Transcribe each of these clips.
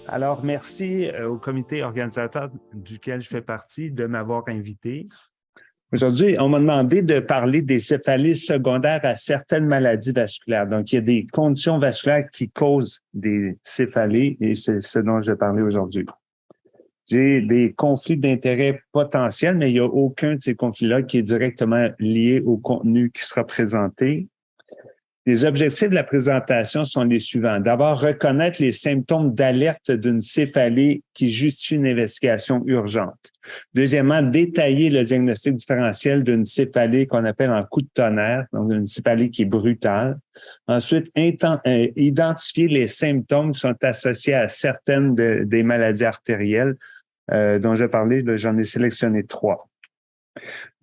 Alors, merci au comité organisateur duquel je fais partie de m'avoir invité. Aujourd'hui, on m'a demandé de parler des céphalées secondaires à certaines maladies vasculaires. Donc, il y a des conditions vasculaires qui causent des céphalées et c'est ce dont je vais parler aujourd'hui. J'ai des conflits d'intérêts potentiels, mais il n'y a aucun de ces conflits-là qui est directement lié au contenu qui sera présenté. Les objectifs de la présentation sont les suivants. D'abord, reconnaître les symptômes d'alerte d'une céphalée qui justifie une investigation urgente. Deuxièmement, détailler le diagnostic différentiel d'une céphalée qu'on appelle en coup de tonnerre, donc une céphalée qui est brutale. Ensuite, identifier les symptômes qui sont associés à certaines des maladies artérielles dont je parlais, j'en ai sélectionné 3.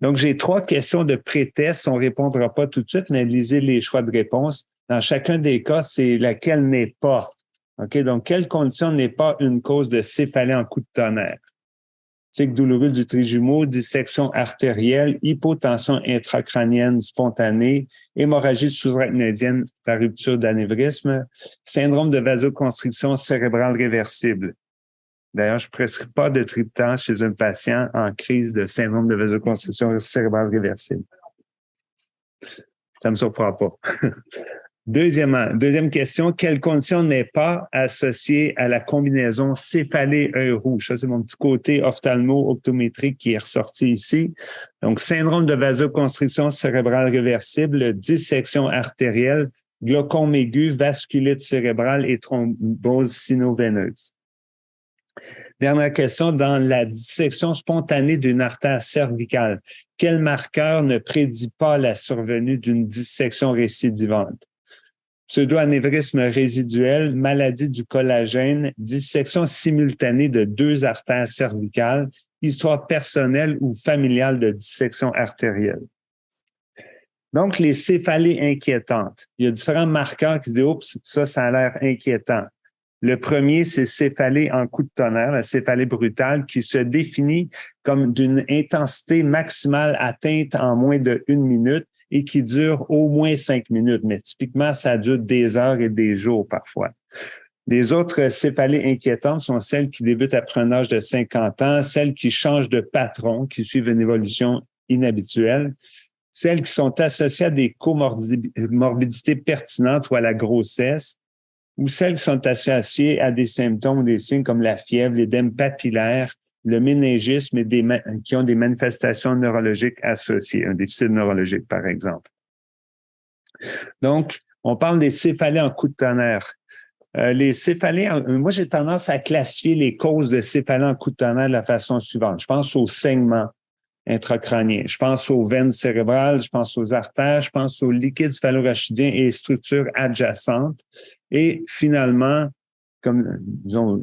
Donc, j'ai 3 questions de pré-test. On ne répondra pas tout de suite, mais lisez les choix de réponse. Dans chacun des cas, c'est laquelle n'est pas. OK? Donc, quelle condition n'est pas une cause de céphalée en coup de tonnerre? Tic douloureux du trijumeau, dissection artérielle, hypotension intracrânienne spontanée, hémorragie sous-arachnoïdienne par rupture d'anévrisme, syndrome de vasoconstriction cérébrale réversible. D'ailleurs, je ne prescris pas de triptan chez un patient en crise de syndrome de vasoconstriction cérébrale réversible. Ça ne me surprend pas. Deuxième question, quelle condition n'est pas associée à la combinaison céphalée-œil rouge? Ça, c'est mon petit côté ophtalmo-optométrique qui est ressorti ici. Donc, syndrome de vasoconstriction cérébrale réversible, dissection artérielle, glaucome aigu, vasculite cérébrale et thrombose sino-veineuse. Dernière question, dans la dissection spontanée d'une artère cervicale, quel marqueur ne prédit pas la survenue d'une dissection récidivante? Pseudo-anévrisme résiduel, maladie du collagène, dissection simultanée de 2 artères cervicales, histoire personnelle ou familiale de dissection artérielle. Donc, les céphalées inquiétantes. Il y a différents marqueurs qui disent « Oups, ça a l'air inquiétant ». Le premier, c'est céphalée en coup de tonnerre, la céphalée brutale, qui se définit comme d'une intensité maximale atteinte en moins de 1 minute et qui dure au moins 5 minutes. Mais typiquement, ça dure des heures et des jours parfois. Les autres céphalées inquiétantes sont celles qui débutent après un âge de 50 ans, celles qui changent de patron, qui suivent une évolution inhabituelle, celles qui sont associées à des comorbidités pertinentes ou à la grossesse, ou celles qui sont associées à des symptômes ou des signes comme la fièvre, l'édème papillaire, le méningisme et qui ont des manifestations neurologiques associées, un déficit neurologique, par exemple. Donc, on parle des céphalées en coup de tonnerre. Les céphalées, moi, j'ai tendance à classifier les causes de céphalées en coup de tonnerre de la façon suivante. Je pense aux saignements intracrâniens, je pense aux veines cérébrales, je pense aux artères, je pense aux liquides céphalorachidien et structures adjacentes. Et finalement, comme disons,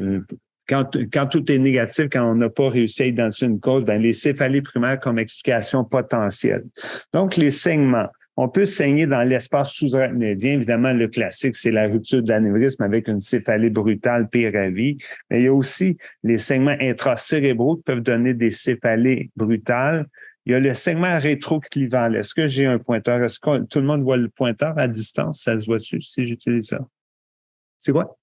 quand tout est négatif, quand on n'a pas réussi à identifier une cause, ben, les céphalées primaires comme explication potentielle. Donc, les saignements. On peut saigner dans l'espace sous-arachnoïdien. Évidemment, le classique, c'est la rupture de l'anévrisme avec une céphalée brutale pire à vie. Mais il y a aussi les saignements intracérébraux qui peuvent donner des céphalées brutales. Il y a le saignement rétroclival. Est-ce que j'ai un pointeur? Est-ce que tout le monde voit le pointeur à distance? Ça se voit-tu si j'utilise ça? C'est quoi?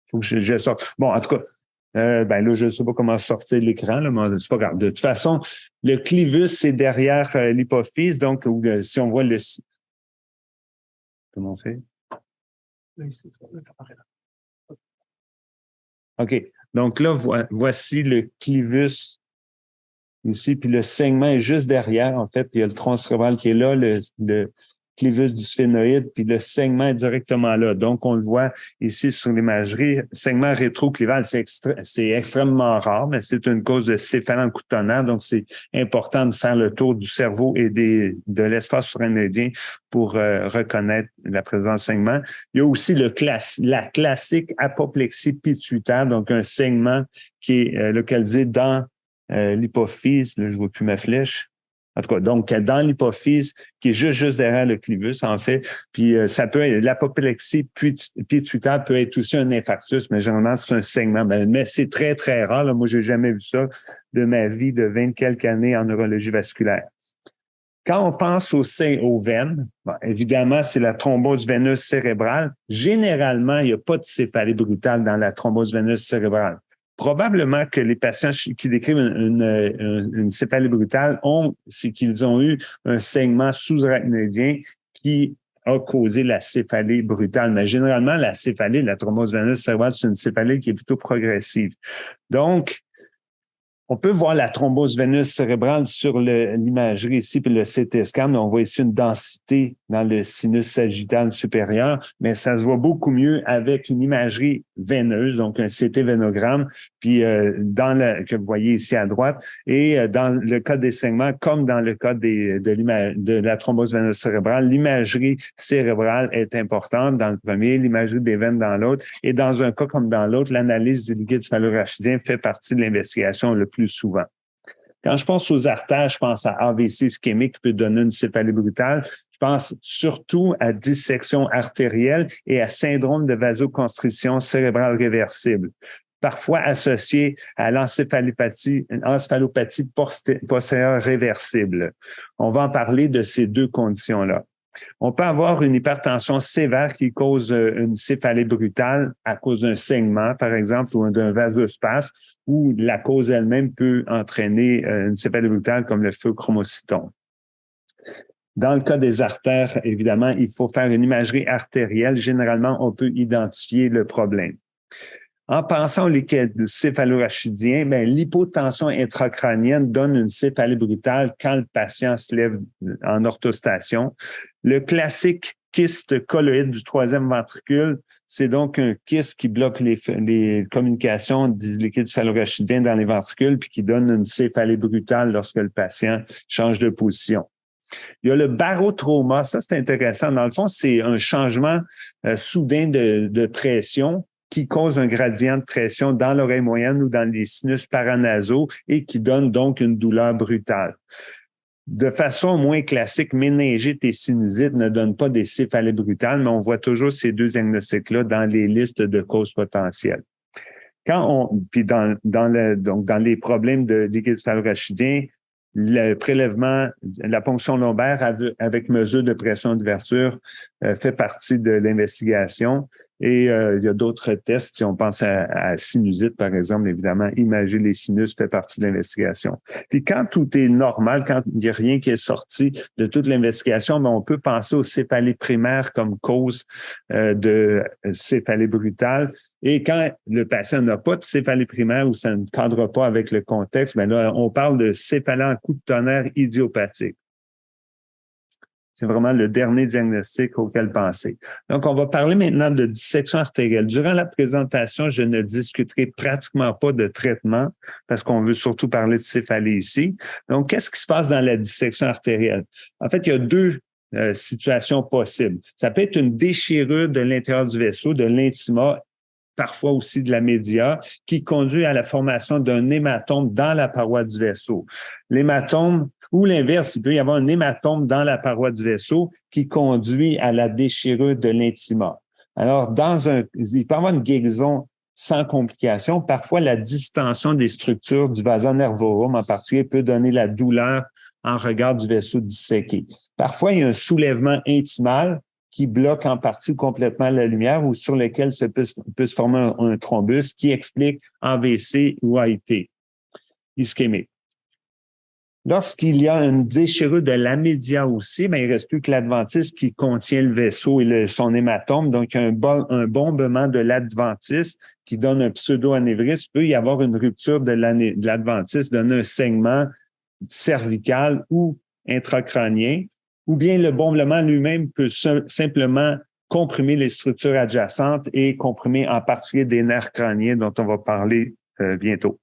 Faut que je sorte. Bon, en tout cas, ben là, je ne sais pas comment sortir l'écran, là, mais c'est pas grave. De toute façon, le clivus, c'est derrière l'hypophyse. Donc, si on voit le... Comment c'est? OK. Donc là, voici le clivus ici, puis le saignement est juste derrière, en fait. Il y a le tronc cérébral qui est là, le clivus du sphénoïde, puis le saignement est directement là. Donc, on le voit ici sur l'imagerie. Saignement rétroclival, c'est extrêmement rare, mais c'est une cause de céphalée en coup de tonnerre. Donc, c'est important de faire le tour du cerveau et de l'espace surrénidien pour reconnaître la présence de saignement. Il y a aussi la classique apoplexie pituitaire, donc un saignement qui est localisé dans l'hypophyse. Là, je ne vois plus ma flèche. En tout cas, donc, dans l'hypophyse, qui est juste derrière le clivus, en fait. Puis, ça peut être, l'apoplexie pituitaire peut être aussi un infarctus, mais généralement, c'est un saignement. Mais c'est très, très rare. Là. Moi, j'ai jamais vu ça de ma vie de 20 quelques années en neurologie vasculaire. Quand on pense aux veines, bon, évidemment, c'est la thrombose veineuse cérébrale. Généralement, il n'y a pas de céphalée brutale dans la thrombose veineuse cérébrale. Probablement que les patients qui décrivent une céphalée brutale c'est qu'ils ont eu un saignement sous-arachnodien qui a causé la céphalée brutale. Mais généralement, la céphalée, la thrombose veineuse cérébrale, c'est une céphalée qui est plutôt progressive. Donc, on peut voir la thrombose veineuse cérébrale sur l'imagerie ici, puis le CT scan. On voit ici une densité dans le sinus sagittal supérieur, mais ça se voit beaucoup mieux avec une imagerie veineuse, donc un CT vénogramme, puis que vous voyez ici à droite. Et dans le cas des saignements, comme dans le cas de la thrombose veineuse cérébrale, l'imagerie cérébrale est importante dans le premier, l'imagerie des veines dans l'autre. Et dans un cas comme dans l'autre, l'analyse du liquide céphalorachidien fait partie de l'investigation le plus souvent. Quand je pense aux artères, je pense à AVC ischémique qui peut donner une céphalée brutale. Je pense surtout à dissection artérielle et à syndrome de vasoconstriction cérébrale réversible, parfois associé à l'encéphalopathie postérieure réversible. On va en parler de ces deux conditions-là. On peut avoir une hypertension sévère qui cause une céphalée brutale à cause d'un saignement, par exemple, ou d'un vasospasme, ou la cause elle-même peut entraîner une céphalée brutale comme le phéochromocytome. Dans le cas des artères, évidemment, il faut faire une imagerie artérielle. Généralement, on peut identifier le problème. En pensant au liquide céphalorachidien, l'hypotension intracrânienne donne une céphalée brutale quand le patient se lève en orthostation. Le classique kyste colloïde du troisième ventricule, c'est donc un kyste qui bloque les communications du liquide céphalorachidien dans les ventricules puis qui donne une céphalée brutale lorsque le patient change de position. Il y a le barotrauma, ça c'est intéressant. Dans le fond, c'est un changement soudain de pression qui cause un gradient de pression dans l'oreille moyenne ou dans les sinus paranasaux et qui donne donc une douleur brutale. De façon moins classique, méningite et sinusite ne donnent pas des céphalées brutales, mais on voit toujours ces deux diagnostics-là dans les listes de causes potentielles. Puis dans les problèmes de liquide céphalorachidien, le prélèvement, la ponction lombaire avec mesure de pression d'ouverture fait partie de l'investigation. Et il y a d'autres tests. Si on pense à sinusite, par exemple, évidemment, imager les sinus fait partie de l'investigation. Puis quand tout est normal, quand il n'y a rien qui est sorti de toute l'investigation, on peut penser aux céphalées primaires comme cause de céphalée brutale. Et quand le patient n'a pas de céphalée primaire ou ça ne cadre pas avec le contexte, là, on parle de céphalée en coup de tonnerre idiopathique. C'est vraiment le dernier diagnostic auquel penser. Donc, on va parler maintenant de dissection artérielle. Durant la présentation, je ne discuterai pratiquement pas de traitement parce qu'on veut surtout parler de céphalée ici. Donc, qu'est-ce qui se passe dans la dissection artérielle? En fait, il y a deux situations possibles. Ça peut être une déchirure de l'intérieur du vaisseau, de l'intima, parfois aussi de la média, qui conduit à la formation d'un hématome dans la paroi du vaisseau. L'hématome, ou l'inverse, il peut y avoir un hématome dans la paroi du vaisseau qui conduit à la déchirure de l'intima. Alors, il peut y avoir une guérison sans complication. Parfois, la distension des structures du vasa nervorum, en particulier, peut donner la douleur en regard du vaisseau disséqué. Parfois, il y a un soulèvement intimal qui bloque en partie ou complètement la lumière ou sur lequel peut se former un thrombus qui explique AVC ou AIT ischémique. Lorsqu'il y a une déchirure de la média aussi, il ne reste plus que l'adventice qui contient le vaisseau et son hématome. Donc, il y a un bombement de l'adventice qui donne un pseudo-anévrisme. Il peut y avoir une rupture de l'adventice, donner un saignement cervical ou intracrânien. Ou bien le bombement lui-même peut simplement comprimer les structures adjacentes et comprimer en particulier des nerfs crâniens dont on va parler bientôt.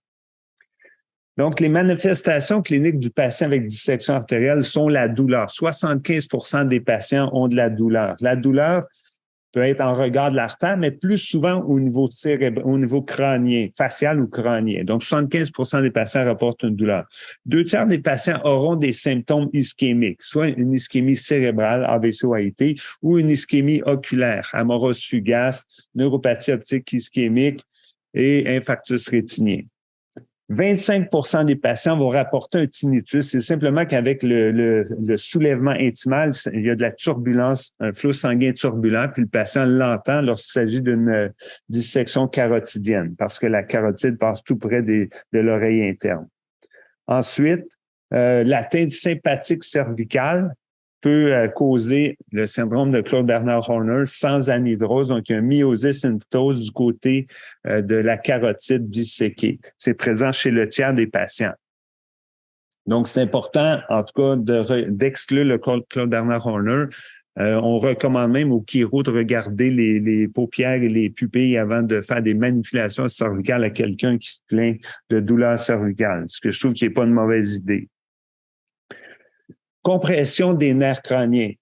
Donc, les manifestations cliniques du patient avec dissection artérielle sont la douleur. 75% des patients ont de la douleur. La douleur peut être en regard de l'artère, mais plus souvent au niveau crânien, facial ou crânien. Donc, 75% des patients rapportent une douleur. 2/3 des patients auront des symptômes ischémiques, soit une ischémie cérébrale, AVC ou AIT, ou une ischémie oculaire, amorose fugace, neuropathie optique ischémique et infarctus rétinien. 25% des patients vont rapporter un tinnitus. C'est simplement qu'avec le soulèvement intimal, il y a de la turbulence, un flot sanguin turbulent, puis le patient l'entend lorsqu'il s'agit d'une dissection carotidienne, parce que la carotide passe tout près de l'oreille interne. Ensuite, l'atteinte sympathique cervicale peut causer le syndrome de Claude Bernard Horner sans anhydrose, donc il y a un myosis, une ptose du côté de la carotide disséquée. C'est présent chez le tiers des patients. Donc, c'est important, en tout cas, d'exclure le Claude Bernard Horner. On recommande même au chiro de regarder les paupières et les pupilles avant de faire des manipulations cervicales à quelqu'un qui se plaint de douleur cervicale, ce que je trouve qui n'est pas une mauvaise idée. Compression des nerfs crâniens.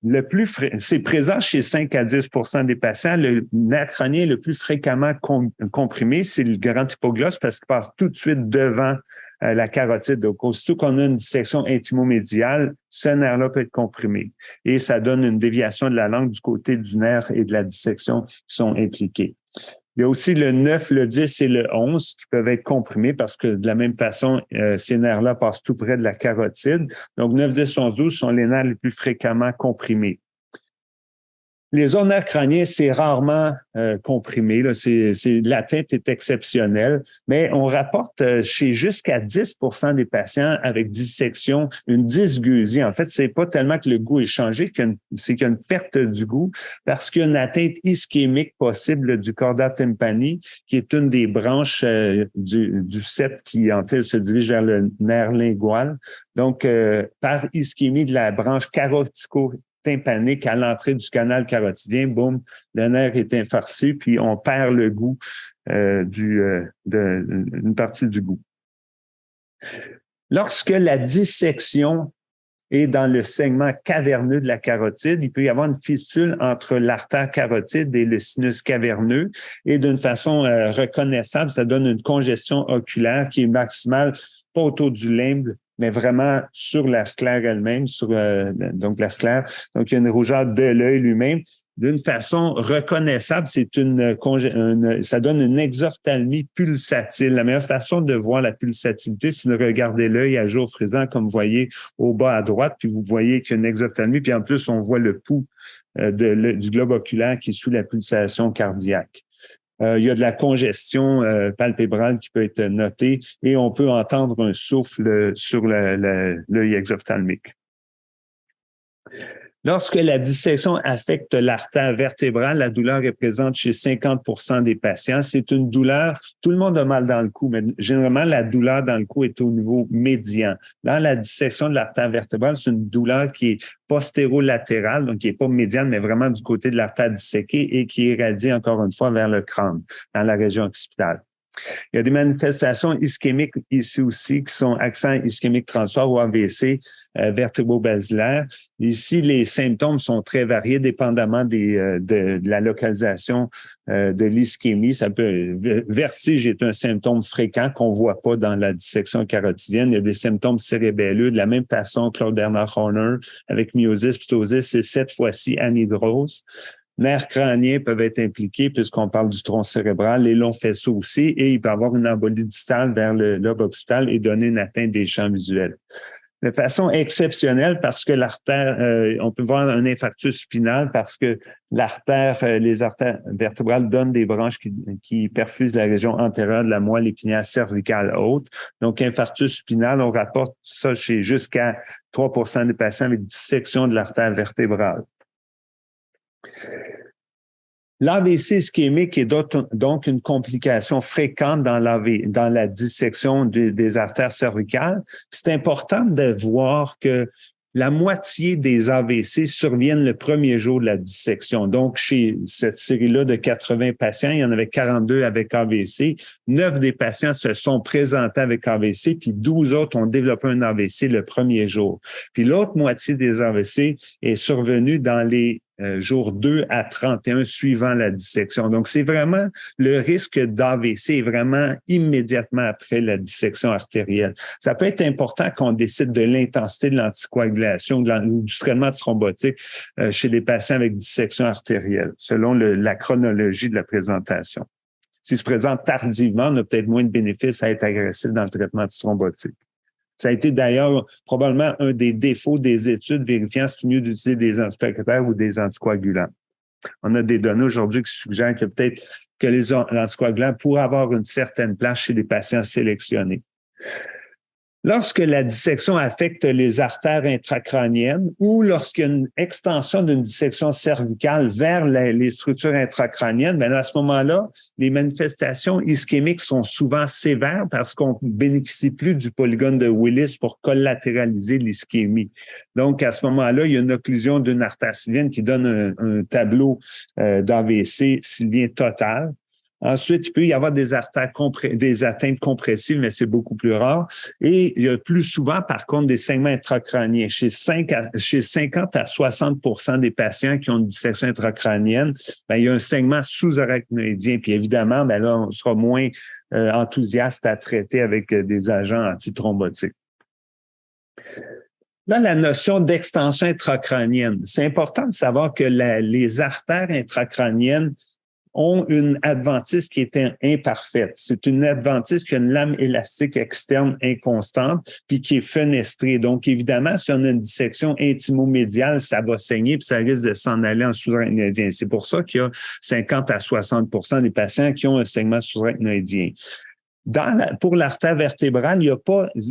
C'est présent chez 5 à 10 des patients. Le nerf crânien le plus fréquemment comprimé, c'est le grand hypoglosse parce qu'il passe tout de suite devant la carotide. Donc, aussitôt qu'on a une dissection intimomédiale, ce nerf-là peut être comprimé. Et ça donne une déviation de la langue du côté du nerf et de la dissection qui sont impliqués. Il y a aussi le 9, le 10 et le 11 qui peuvent être comprimés parce que de la même façon, ces nerfs-là passent tout près de la carotide. Donc, 9, 10, 11, 12 sont les nerfs les plus fréquemment comprimés. Les autres nerfs crâniens, c'est rarement comprimé. Là. L'atteinte est exceptionnelle, mais on rapporte chez jusqu'à 10% des patients avec dissection une dysgeusie. En fait, c'est pas tellement que le goût est changé, c'est qu'il y a une perte du goût parce qu'il y a une atteinte ischémique possible du chorda tympani, qui est une des branches du septe qui, en fait, se dirige vers le nerf lingual. Donc, par ischémie de la branche carotico-tympanique à l'entrée du canal carotidien, boum, le nerf est infarcé, puis on perd le goût d'une partie du goût. Lorsque la dissection est dans le segment caverneux de la carotide, il peut y avoir une fistule entre l'artère carotide et le sinus caverneux, et d'une façon reconnaissable, ça donne une congestion oculaire qui est maximale, pas autour du limbe, mais vraiment sur la sclère elle-même, donc la sclère. Donc, il y a une rougeur de l'œil lui-même. D'une façon reconnaissable, ça donne une exophthalmie pulsatile. La meilleure façon de voir la pulsatilité, c'est de regarder l'œil à jour frisant, comme vous voyez au bas à droite, puis vous voyez qu'il y a une exophthalmie, puis en plus, on voit le pouls du globe oculaire qui est sous la pulsation cardiaque. Il y a de la congestion palpébrale qui peut être notée et on peut entendre un souffle sur l'œil exophthalmique. Lorsque la dissection affecte l'artère vertébrale, la douleur est présente chez 50% des patients. C'est une douleur, tout le monde a mal dans le cou, mais généralement, la douleur dans le cou est au niveau médian. Dans la dissection de l'artère vertébrale, c'est une douleur qui est postérolatérale, donc qui n'est pas médiane, mais vraiment du côté de l'artère disséquée et qui irradie encore une fois vers le crâne, dans la région occipitale. Il y a des manifestations ischémiques ici aussi qui sont accent ischémique transitoire ou AVC vertébro-basilaire. Ici, les symptômes sont très variés dépendamment de la localisation de l'ischémie. Vertige est un symptôme fréquent qu'on voit pas dans la dissection carotidienne. Il y a des symptômes cérébelleux de la même façon Claude Bernard Horner avec myosis, ptosis, c'est cette fois-ci anhydrose. Nerfs crâniens peuvent être impliqués puisqu'on parle du tronc cérébral, les longs faisceaux aussi, et il peut y avoir une embolie distale vers le lobe occipital et donner une atteinte des champs visuels. De façon exceptionnelle parce que l'artère, on peut voir un infarctus spinal parce que les artères vertébrales donnent des branches qui perfusent la région antérieure de la moelle épinière cervicale haute. Donc, infarctus spinal, on rapporte ça chez jusqu'à 3% des patients avec dissection de l'artère vertébrale. L'AVC ischémique est donc une complication fréquente dans la dissection des artères cervicales. C'est important de voir que la moitié des AVC surviennent le premier jour de la dissection. Donc, chez cette série-là de 80 patients, il y en avait 42 avec AVC. 9 des patients se sont présentés avec AVC, puis 12 autres ont développé un AVC le premier jour. Puis l'autre moitié des AVC est survenue dans les jours 2 à 31 suivant la dissection. Donc, c'est vraiment le risque d'AVC est vraiment immédiatement après la dissection artérielle. Ça peut être important qu'on décide de l'intensité de l'anticoagulation ou du traitement thrombotique chez les patients avec dissection artérielle, selon la chronologie de la présentation. s'il se présente tardivement, on a peut-être moins de bénéfices à être agressif dans le traitement antithrombotique. Ça a été d'ailleurs probablement un des défauts des études vérifiant si c'est mieux d'utiliser des antiplaquettaires ou des anticoagulants. On a des données aujourd'hui qui suggèrent que peut-être que les anticoagulants pourraient avoir une certaine place chez les patients sélectionnés. Lorsque la dissection affecte les artères intracrâniennes ou lorsqu'il y a une extension d'une dissection cervicale vers les structures intracrâniennes, bien à ce moment-là, les manifestations ischémiques sont souvent sévères parce qu'on ne bénéficie plus du polygone de Willis pour collatéraliser l'ischémie. Donc, à ce moment-là, il y a une occlusion d'une artère sylvienne qui donne un tableau d'AVC sylvien total. Ensuite, il peut y avoir des atteintes compressives, mais c'est beaucoup plus rare. Et il y a plus souvent, par contre, des segments intracrâniens. Chez 50 à 60% des patients qui ont une dissection intracrânienne, bien, il y a un segment sous-arachnoïdien. Puis évidemment, bien là, on sera moins enthousiaste à traiter avec des agents antithrombotiques. Là, la notion d'extension intracrânienne. C'est important de savoir que les artères intracrâniennes ont une adventice qui est imparfaite. C'est une adventice qui a une lame élastique externe inconstante puis qui est fenestrée. Donc, évidemment, si on a une dissection intimomédiale, ça va saigner puis ça risque de s'en aller en sous-arachnoïdien. C'est pour ça qu'il y a 50 à 60% des patients qui ont un segment sous-arachnoïdien. Pour l'artère vertébrale, il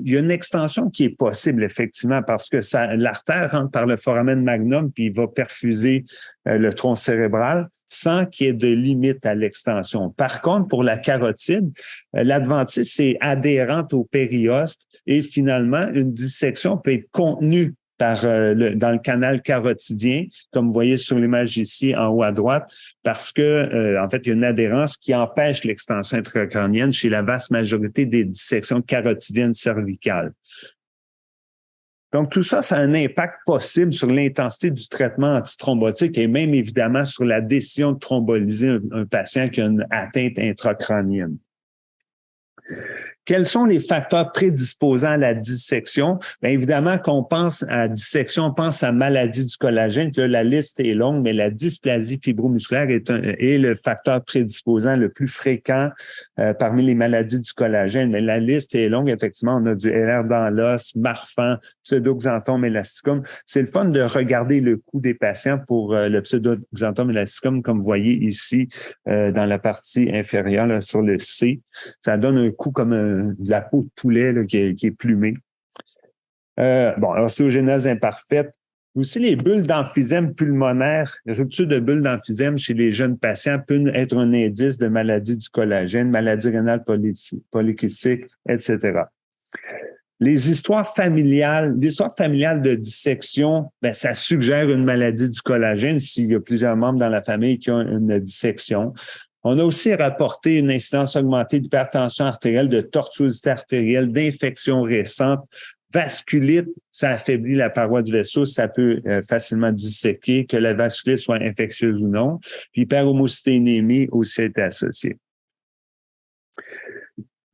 y a une extension qui est possible, effectivement, parce que l'artère rentre par le foramen magnum puis il va perfuser le tronc cérébral sans qu'il y ait de limite à l'extension. Par contre, pour la carotide, l'adventice est adhérente au périoste et finalement, une dissection peut être contenue dans le canal carotidien, comme vous voyez sur l'image ici en haut à droite, parce que en fait, il y a une adhérence qui empêche l'extension intracrânienne chez la vaste majorité des dissections carotidiennes cervicales. Donc, tout ça, ça a un impact possible sur l'intensité du traitement antithrombotique et même évidemment sur la décision de thromboliser un patient qui a une atteinte intracrânienne. Quels sont les facteurs prédisposants à la dissection? Bien évidemment, quand on pense à dissection, on pense à maladie du collagène. Puis là, la liste est longue, mais la dysplasie fibromusculaire est le facteur prédisposant le plus fréquent parmi les maladies du collagène. Mais la liste est longue, effectivement. On a du LR dans l'os, Marfan, pseudoxanthome élasticum. C'est le fun de regarder le coût des patients pour le pseudoxanthome élasticum, comme vous voyez ici dans la partie inférieure là, sur le C. Ça donne un coût comme de la peau de poulet là, qui est plumée. Ostéogenèse imparfaite. Aussi, les bulles d'emphysème pulmonaire, rupture de bulles d'emphysème chez les jeunes patients peut être un indice de maladie du collagène, maladie rénale polykystique, etc. Les histoires familiales de dissection, ben, ça suggère une maladie du collagène s'il y a plusieurs membres dans la famille qui ont une dissection. On a aussi rapporté une incidence augmentée d'hypertension artérielle, de tortuosité artérielle, d'infections récentes. Vasculite, ça affaiblit la paroi du vaisseau, ça peut facilement disséquer, que la vasculite soit infectieuse ou non. Puis hyperhomocysténémie aussi est associée.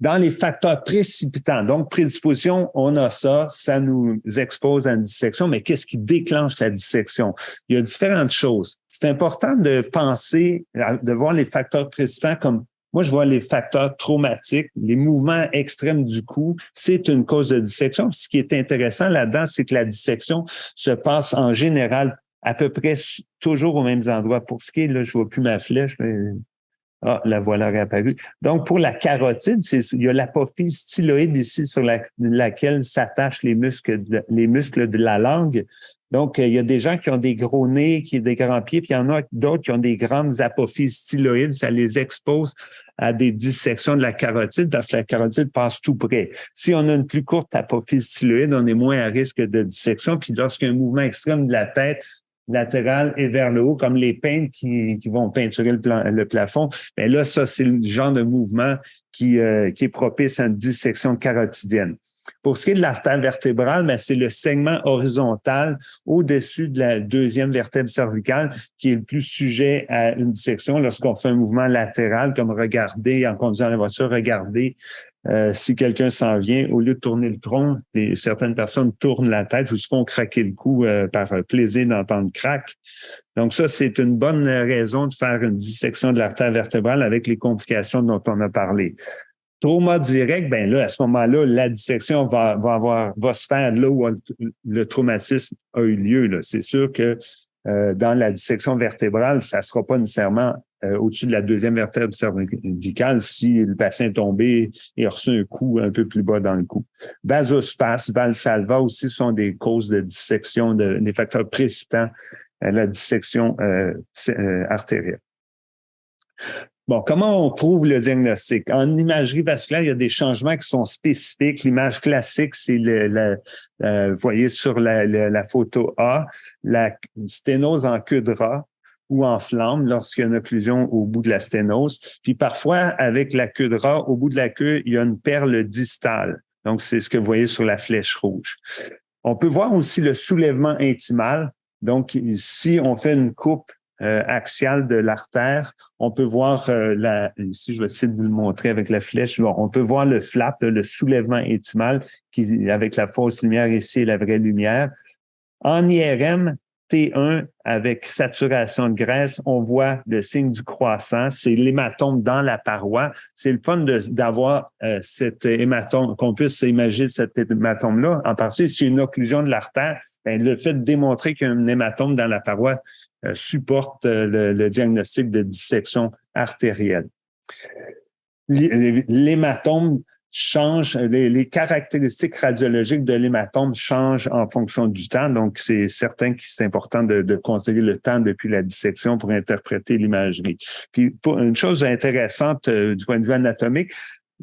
Dans les facteurs précipitants, donc prédisposition, on a ça nous expose à une dissection, mais qu'est-ce qui déclenche la dissection? Il y a différentes choses. C'est important de penser, de voir les facteurs précipitants comme, moi je vois les facteurs traumatiques, les mouvements extrêmes du cou, c'est une cause de dissection. Ce qui est intéressant là-dedans, c'est que la dissection se passe en général à peu près toujours aux mêmes endroits. Pour ce qui est, là, je vois plus ma flèche, mais... Ah, la voilà réapparue. Donc, pour la carotide, il y a l'apophyse styloïde ici sur laquelle s'attachent les muscles de la langue. Donc, il y a des gens qui ont des gros nez, qui ont des grands pieds, puis il y en a d'autres qui ont des grandes apophyses styloïdes. Ça les expose à des dissections de la carotide parce que la carotide passe tout près. Si on a une plus courte apophyse styloïde, on est moins à risque de dissection. Puis lorsqu'il y a un mouvement extrême de la tête, latéral et vers le haut, comme les peintres qui vont peinturer le plafond. Bien là, ça, c'est le genre de mouvement qui est propice à une dissection carotidienne. Pour ce qui est de l'artère vertébrale, ben, c'est le segment horizontal au-dessus de la deuxième vertèbre cervicale qui est le plus sujet à une dissection lorsqu'on fait un mouvement latéral, comme regarder en conduisant la voiture, regarder si quelqu'un s'en vient, au lieu de tourner le tronc, certaines personnes tournent la tête ou se font craquer le cou par plaisir d'entendre crack. Donc ça, c'est une bonne raison de faire une dissection de l'artère vertébrale avec les complications dont on a parlé. Trauma direct, ben là, à ce moment-là, la dissection va se faire là où le traumatisme a eu lieu. Là. C'est sûr que dans la dissection vertébrale, ça ne sera pas nécessairement au-dessus de la deuxième vertèbre cervicale si le patient est tombé et a reçu un coup un peu plus bas dans le cou. Vasospasme, valsalva aussi sont des causes de dissection, des facteurs précipitants à la dissection artérielle. Bon, comment on trouve le diagnostic? En imagerie vasculaire, il y a des changements qui sont spécifiques. L'image classique, c'est vous voyez sur la photo A, la sténose en queue de rat ou en flamme lorsqu'il y a une occlusion au bout de la sténose. Puis parfois, avec la queue de rat, au bout de la queue, il y a une perle distale. Donc, c'est ce que vous voyez sur la flèche rouge. On peut voir aussi le soulèvement intimal. Donc, si on fait une coupe axiale de l'artère, on peut voir ici je vais essayer de vous le montrer avec la flèche, on peut voir le flap, le soulèvement intimal qui avec la fausse lumière ici et la vraie lumière. En IRM T1 avec saturation de graisse, on voit le signe du croissant, c'est l'hématome dans la paroi. C'est le fun d'avoir cet hématome, qu'on puisse imaginer cet hématome-là. En particulier, si il y a une occlusion de l'artère, ben, le fait de démontrer qu'il y a un hématome dans la paroi supporte le diagnostic de dissection artérielle. L'hématome change, les caractéristiques radiologiques de l'hématome changent en fonction du temps. Donc, c'est certain que c'est important de considérer le temps depuis la dissection pour interpréter l'imagerie. Puis, pour une chose intéressante du point de vue anatomique,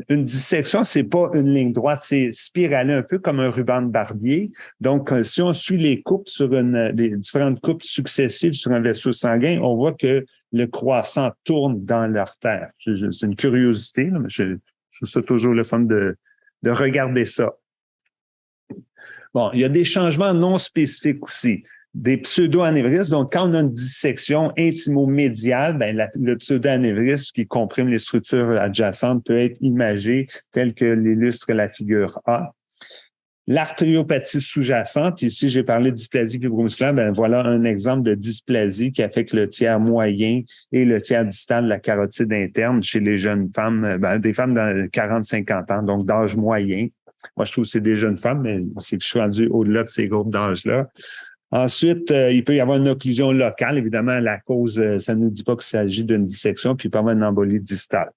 une dissection, c'est pas une ligne droite, c'est spiralé un peu comme un ruban de barbier. Donc, si on suit les coupes sur des différentes coupes successives sur un vaisseau sanguin, on voit que le croissant tourne dans l'artère. C'est une curiosité, là, mais je trouve ça toujours le fun de regarder ça. Bon, il y a des changements non spécifiques aussi. Des pseudo-anévrismes. Donc, quand on a une dissection intimo-médiale, ben, le pseudo-anévrisme qui comprime les structures adjacentes peut être imagé tel que l'illustre la figure A. L'artériopathie sous-jacente, ici, j'ai parlé de dysplasie fibromusculaire, ben voilà un exemple de dysplasie qui affecte le tiers moyen et le tiers distal de la carotide interne chez les jeunes femmes, des femmes dans 40-50 ans, donc d'âge moyen. Moi, je trouve que c'est des jeunes femmes, mais c'est que je suis rendu au-delà de ces groupes d'âge-là. Ensuite, il peut y avoir une occlusion locale. Évidemment, la cause, ça ne nous dit pas qu'il s'agit d'une dissection, puis il peut y avoir une embolie distale.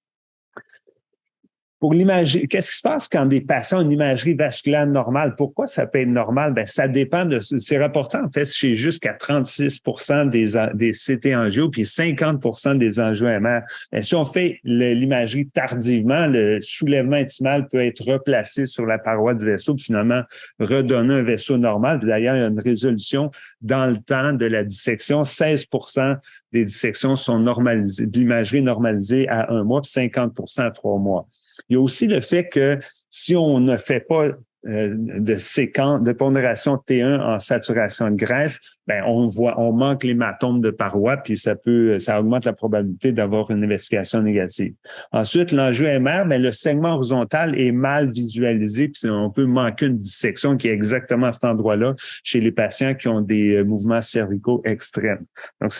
Pour l'imagerie, qu'est-ce qui se passe quand des patients ont une imagerie vasculaire normale? Pourquoi ça peut être normal? Ben, ça dépend c'est rapporté, en fait, chez jusqu'à 36% des CT-angios puis 50% des angios-MR. Ben, si on fait l'imagerie tardivement, le soulèvement intimal peut être replacé sur la paroi du vaisseau puis finalement redonner un vaisseau normal. Puis d'ailleurs, il y a une résolution dans le temps de la dissection. 16% des dissections sont normalisées, de l'imagerie normalisée à 1 mois puis 50% à 3 mois. Il y a aussi le fait que si on ne fait pas de séquence de pondération T1 en saturation de graisse, ben on manque l'hématome de paroi, puis ça augmente la probabilité d'avoir une investigation négative. Ensuite, l'enjeu MR, ben le segment horizontal est mal visualisé, puis on peut manquer une dissection qui est exactement à cet endroit-là chez les patients qui ont des mouvements cervicaux extrêmes. Donc,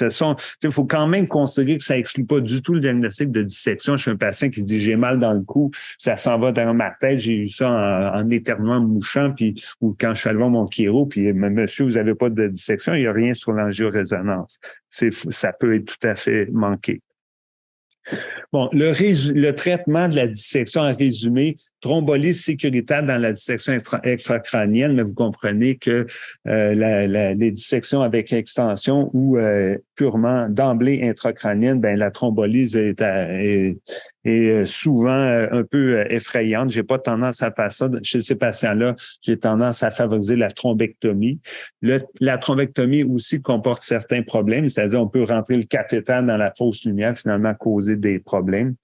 il faut quand même considérer que ça exclut pas du tout le diagnostic de dissection chez un patient qui se dit j'ai mal dans le cou, ça s'en va dans ma tête, j'ai eu ça en éternuant, mouchant, puis ou quand je suis allé voir mon chiro, puis monsieur, vous avez pas de dissection, il n'y a rien sur l'angiorésonance. Ça peut être tout à fait manqué. Bon, le traitement de la dissection en résumé, thrombolyse sécuritaire dans la dissection extracrânienne, mais vous comprenez que les dissections avec extension ou purement d'emblée intracrânienne, ben la thrombolyse est souvent un peu effrayante. J'ai pas tendance à faire ça. Chez ces patients-là, j'ai tendance à favoriser la thrombectomie. La thrombectomie aussi comporte certains problèmes, c'est-à-dire on peut rentrer le cathéter dans la fausse lumière, finalement causer des problèmes.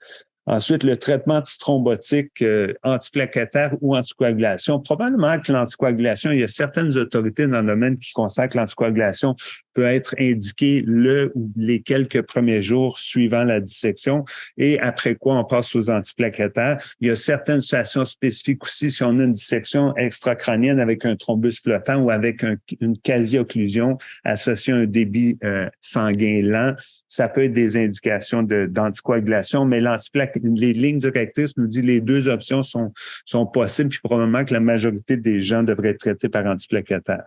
Ensuite, le traitement antithrombotique, antiplaquettaire ou anticoagulation. Probablement que l'anticoagulation, il y a certaines autorités dans le domaine qui constatent que l'anticoagulation peut être indiquée le ou les quelques premiers jours suivant la dissection et après quoi on passe aux antiplaquettaires. Il y a certaines situations spécifiques aussi si on a une dissection extracrânienne avec un thrombus flottant ou avec une quasi-occlusion associée à un débit sanguin lent. Ça peut être des indications d'anticoagulation, mais les lignes directrices nous disent que les deux options sont possibles, puis probablement que la majorité des gens devraient être traités par antiplaquettaire.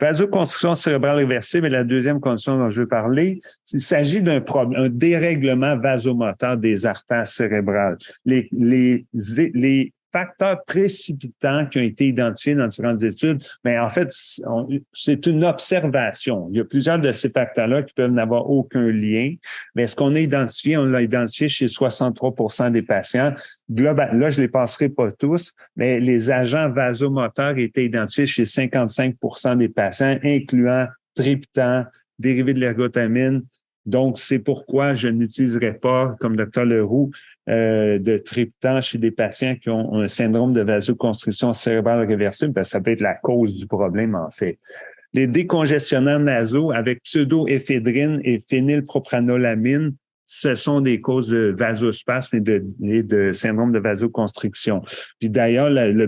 Vasoconstriction cérébrale réversible est la deuxième condition dont je veux parler. Il s'agit d'un problème, un dérèglement vasomoteur des artères cérébrales. Les facteurs précipitants qui ont été identifiés dans différentes études, mais en fait, c'est une observation. Il y a plusieurs de ces facteurs-là qui peuvent n'avoir aucun lien, mais ce qu'on a identifié, on l'a identifié chez 63% des patients. Global, là, je les passerai pas tous, mais les agents vasomoteurs étaient identifiés chez 55% des patients, incluant triptan, dérivés de l'ergotamine. Donc, c'est pourquoi je n'utiliserai pas, comme Dr. Leroux, de triptan chez des patients qui ont un syndrome de vasoconstriction cérébrale réversible, parce que ça peut être la cause du problème, en fait. Les décongestionnants nasaux avec pseudoéphédrine et phénylpropranolamine, ce sont des causes de vasospasme et de syndrome de vasoconstriction. Puis d'ailleurs, le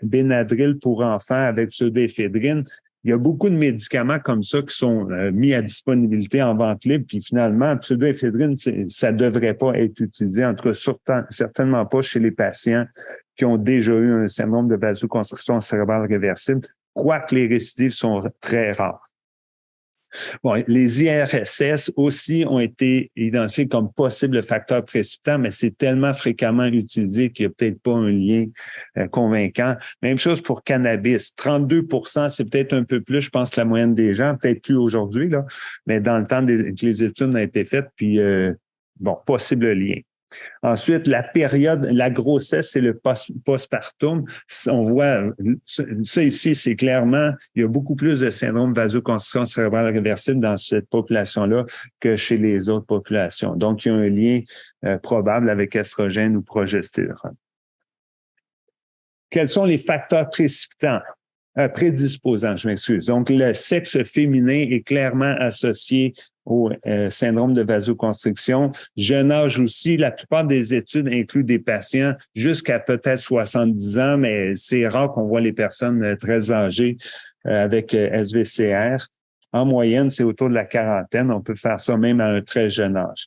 Benadryl pour enfants avec pseudoéphédrine, il y a beaucoup de médicaments comme ça qui sont mis à disponibilité en vente libre, puis finalement, pseudoéphédrine, ça devrait pas être utilisé, en tout cas certainement pas chez les patients qui ont déjà eu un syndrome de vasoconstriction cérébrale réversible, quoique les récidives sont très rares. Bon, les IRSS aussi ont été identifiés comme possibles facteurs précipitants, mais c'est tellement fréquemment utilisé qu'il n'y a peut-être pas un lien convaincant. Même chose pour cannabis. 32%, c'est peut-être un peu plus, je pense, que la moyenne des gens, peut-être plus aujourd'hui, là, mais dans le temps que les études ont été faites, puis possible lien. Ensuite, la période, la grossesse et le postpartum, on voit ça ici, c'est clairement, il y a beaucoup plus de syndrome vasoconstriction cérébrale réversible dans cette population-là que chez les autres populations. Donc, il y a un lien probable avec estrogène ou progestérone. Quels sont les facteurs précipitants? Prédisposants, je m'excuse. Donc, le sexe féminin est clairement associé au syndrome de vasoconstriction. Jeune âge aussi, la plupart des études incluent des patients jusqu'à peut-être 70 ans, mais c'est rare qu'on voit les personnes très âgées avec SVCR. En moyenne, c'est autour de la quarantaine. On peut faire ça même à un très jeune âge.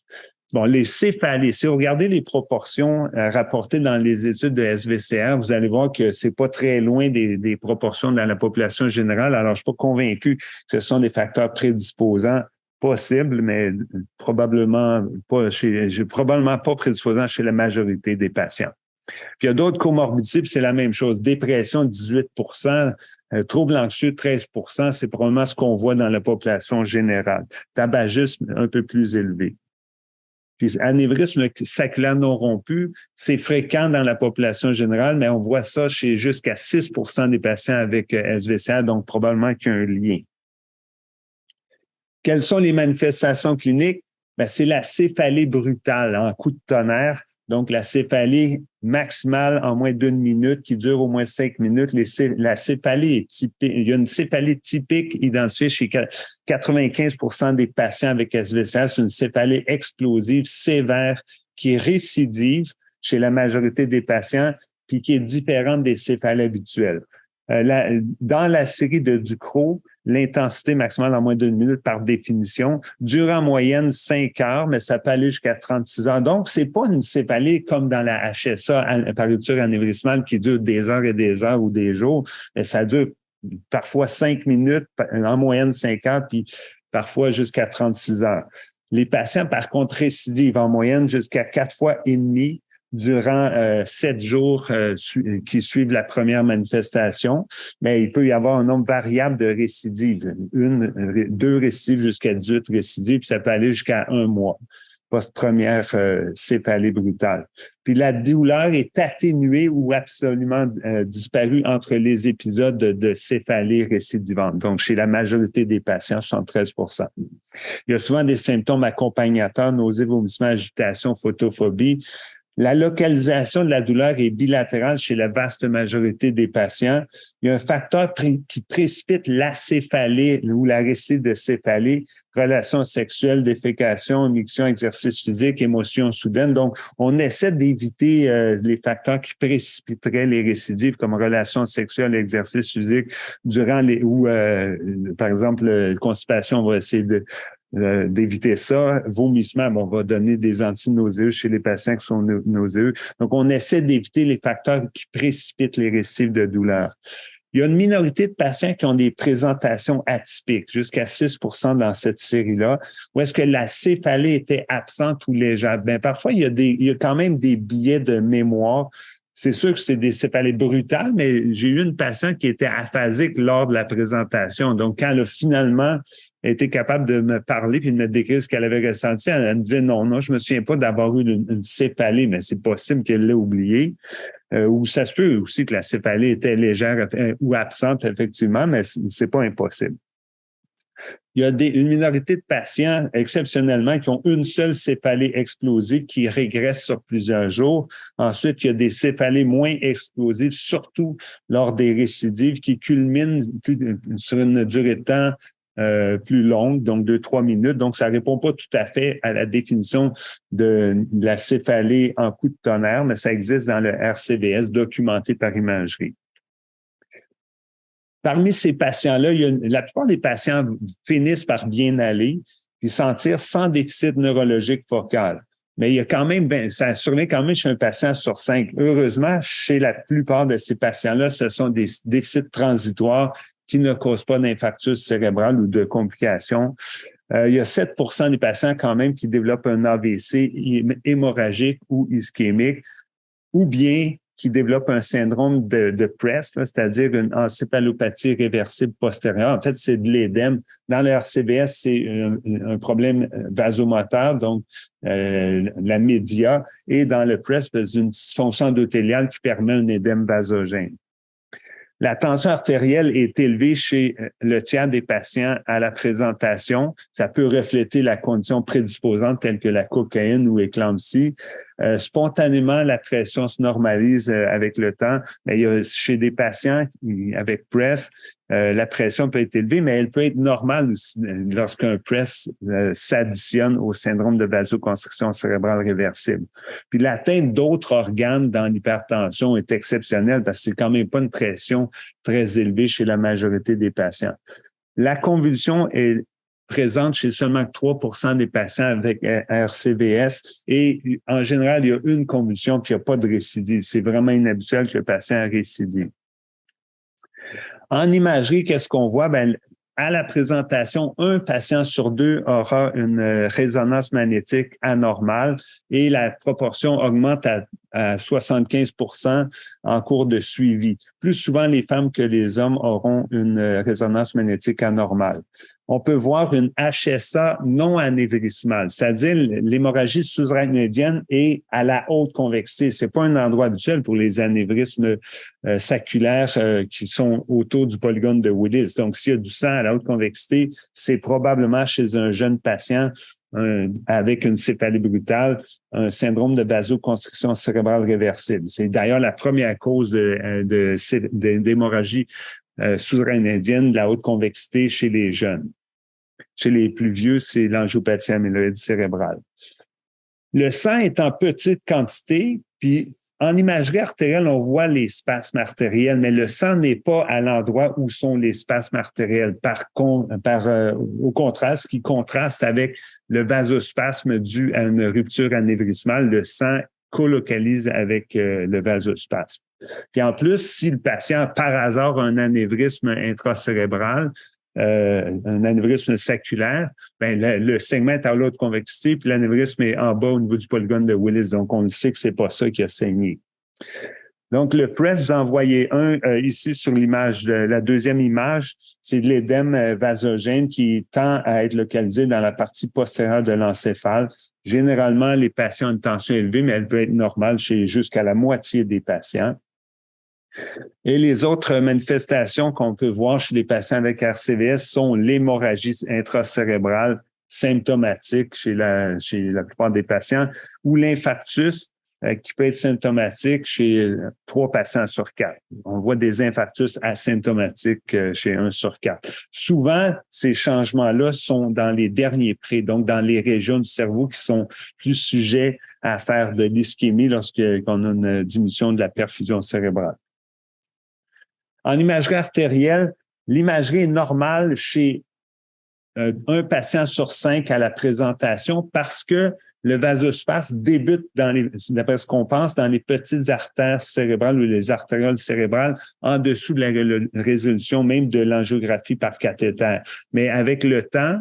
Bon, les céphalées, si vous regardez les proportions rapportées dans les études de SVCR, vous allez voir que c'est pas très loin des proportions dans la population générale. Alors, je suis pas convaincu que ce sont des facteurs prédisposants possibles, mais probablement pas prédisposants chez la majorité des patients. Puis il y a d'autres comorbidités, puis c'est la même chose. Dépression, 18%. Troubles anxieux, 13%. C'est probablement ce qu'on voit dans la population générale. Tabagisme, un peu plus élevé. Puis anévrisme saculaire non rompu, c'est fréquent dans la population générale, mais on voit ça chez jusqu'à 6% des patients avec SVCR, donc probablement qu'il y a un lien. Quelles sont les manifestations cliniques? Ben, c'est la céphalée brutale en coup de tonnerre. Donc, la céphalée maximale en moins d'1 minute qui dure au moins 5 minutes. La céphalée est typique. Il y a une céphalée typique identifiée chez 95% des patients avec SVCR. C'est une céphalée explosive sévère qui est récidive chez la majorité des patients puis qui est différente des céphalées habituelles. Dans la série de Ducrot, l'intensité maximale en moins d'1 minute par définition dure en moyenne 5 heures, mais ça peut aller jusqu'à 36 heures. Donc, c'est pas une céphalée comme dans la HSA, par rupture anévrismale, qui dure des heures et des heures ou des jours, mais ça dure parfois 5 minutes, en moyenne 5 heures, puis parfois jusqu'à 36 heures. Les patients, par contre, récidivent en moyenne jusqu'à 4 fois et demi durant 7 jours qui suivent la première manifestation, mais il peut y avoir un nombre variable de récidives, 2 récidives jusqu'à 18 récidives, puis ça peut aller jusqu'à 1 mois. post-première céphalée brutale. Puis la douleur est atténuée ou absolument disparue entre les épisodes de céphalée récidivante. Donc, chez la majorité des patients, 73%. Il y a souvent des symptômes accompagnateurs, nausées, vomissements, agitation, photophobie. La localisation de la douleur est bilatérale chez la vaste majorité des patients. Il y a un facteur qui précipite la céphalée ou la récidive de céphalée, relations sexuelles, défécation, miction, exercice physique, émotions soudaines. Donc, on essaie d'éviter les facteurs qui précipiteraient les récidives comme relations sexuelles, exercice physique durant par exemple, constipation, on va essayer d'éviter ça. Vomissement, on va donner des antinauséeux chez les patients qui sont nauséeux. Donc, on essaie d'éviter les facteurs qui précipitent les récidives de douleur. Il y a une minorité de patients qui ont des présentations atypiques, jusqu'à 6% dans cette série-là, où est-ce que la céphalée était absente ou légère. Bien, parfois, il y a quand même des biais de mémoire. C'est sûr que c'est des céphalées brutales, mais j'ai eu une patiente qui était aphasique lors de la présentation. Donc, quand elle a finalement été capable de me parler puis de me décrire ce qu'elle avait ressenti, elle me disait non, je me souviens pas d'avoir eu une céphalée, mais c'est possible qu'elle l'ait oublié. Ou ça se peut aussi que la céphalée était légère ou absente, effectivement, mais c'est pas impossible. Il y a une minorité de patients, exceptionnellement, qui ont une seule céphalée explosive qui régresse sur plusieurs jours. Ensuite, il y a des céphalées moins explosives, surtout lors des récidives, qui culminent sur une durée de temps plus longue, donc 2-3 minutes. Donc, ça répond pas tout à fait à la définition de la céphalée en coup de tonnerre, mais ça existe dans le RCVS documenté par imagerie. Parmi ces patients-là, la plupart des patients finissent par bien aller puis s'en tirent sans déficit neurologique focal. Mais il y a quand même, ça survient quand même chez un patient sur 5. Heureusement, chez la plupart de ces patients-là, ce sont des déficits transitoires qui ne causent pas d'infarctus cérébral ou de complications. Il y a 7% des patients quand même qui développent un AVC hémorragique ou ischémique, ou bien qui développent un syndrome de Press, c'est-à-dire une encéphalopathie réversible postérieure. En fait, c'est de l'édème. Dans le RCBS, c'est un problème vasomoteur, donc la média, et dans le Press, c'est une dysfonction endothéliale qui permet un édème vasogène. La tension artérielle est élevée chez le tiers des patients à la présentation. Ça peut refléter la condition prédisposante telle que la cocaïne ou éclampsie. Spontanément, la pression se normalise avec le temps. Mais il y a, chez des patients avec PRESS, la pression peut être élevée, mais elle peut être normale aussi lorsqu'un PRESS s'additionne au syndrome de vasoconstriction cérébrale réversible. Puis l'atteinte d'autres organes dans l'hypertension est exceptionnelle parce que c'est quand même pas une pression très élevée chez la majorité des patients. La convulsion est présente chez seulement 3% des patients avec RCVS et en général, il y a une convulsion puis il n'y a pas de récidive. C'est vraiment inhabituel que le patient récidive. En imagerie, qu'est-ce qu'on voit? Ben, à la présentation, un patient sur 2 aura une résonance magnétique anormale et la proportion augmente à 75% en cours de suivi. Plus souvent, les femmes que les hommes auront une résonance magnétique anormale. On peut voir une HSA non anévrismale, c'est-à-dire l'hémorragie sous-arachnoïdienne est à la haute convexité. C'est pas un endroit habituel pour les anévrismes saculaires qui sont autour du polygone de Willis. Donc, s'il y a du sang à la haute convexité, c'est probablement chez un jeune patient avec une céphalée brutale, un syndrome de vasoconstriction cérébrale réversible. C'est d'ailleurs la première cause d'hémorragie sous-arachnoïdienne de la haute convexité chez les jeunes. Chez les plus vieux, c'est l'angiopathie amyloïde cérébrale. Le sang est en petite quantité, puis en imagerie artérielle, on voit les spasmes artériels, mais le sang n'est pas à l'endroit où sont les spasmes artériels. Au contraste, ce qui contraste avec le vasospasme dû à une rupture anévrismale, le sang colocalise avec le vasospasme. Puis en plus, si le patient par hasard a un anévrisme intracérébral, un anévrisme saculaire, ben le segment est à l'autre convexité, puis l'anévrisme est en bas au niveau du polygone de Willis. Donc, on le sait que c'est pas ça qui a saigné. Donc, le PRESS, vous en voyez un ici sur l'image, la deuxième image, c'est de l'édème vasogène qui tend à être localisé dans la partie postérieure de l'encéphale. Généralement, les patients ont une tension élevée, mais elle peut être normale chez jusqu'à la moitié des patients. Et les autres manifestations qu'on peut voir chez les patients avec RCVS sont l'hémorragie intracérébrale symptomatique chez la plupart des patients ou l'infarctus qui peut être symptomatique chez 3 patients sur 4. On voit des infarctus asymptomatiques chez 1 sur 4. Souvent, ces changements-là sont dans les derniers prés, donc dans les régions du cerveau qui sont plus sujets à faire de l'ischémie lorsqu'on a une diminution de la perfusion cérébrale. En imagerie artérielle, l'imagerie est normale chez un patient sur 5 à la présentation parce que le vasospasme débute d'après ce qu'on pense, dans les petites artères cérébrales ou les artérioles cérébrales en dessous de la résolution même de l'angiographie par cathéter. Mais avec le temps,